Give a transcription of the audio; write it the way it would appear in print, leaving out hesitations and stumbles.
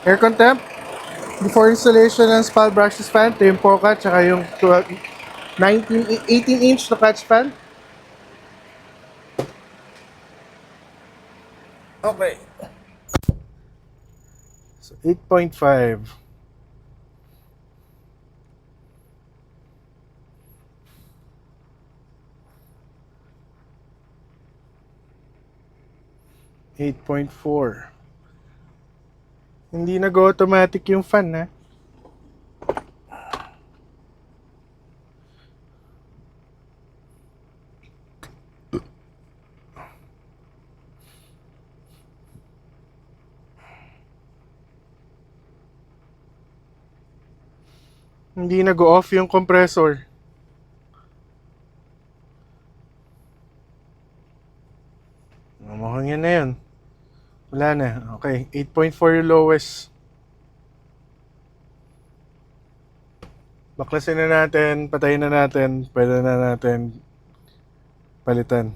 Aircon temp. Before installation ng spal brushless fan, ito yung Poca, tsaka yung 18-inch na clutch fan. Okay. So, 8.5. Eight point four. Hindi nag-automatic yung fan, ha? Hindi nag-off yung compressor. Mukhang yan na yun. Wala na. Okay. 8.4 yung lowest. Baklasin na natin. Patayin na natin. Pwede na natin palitan.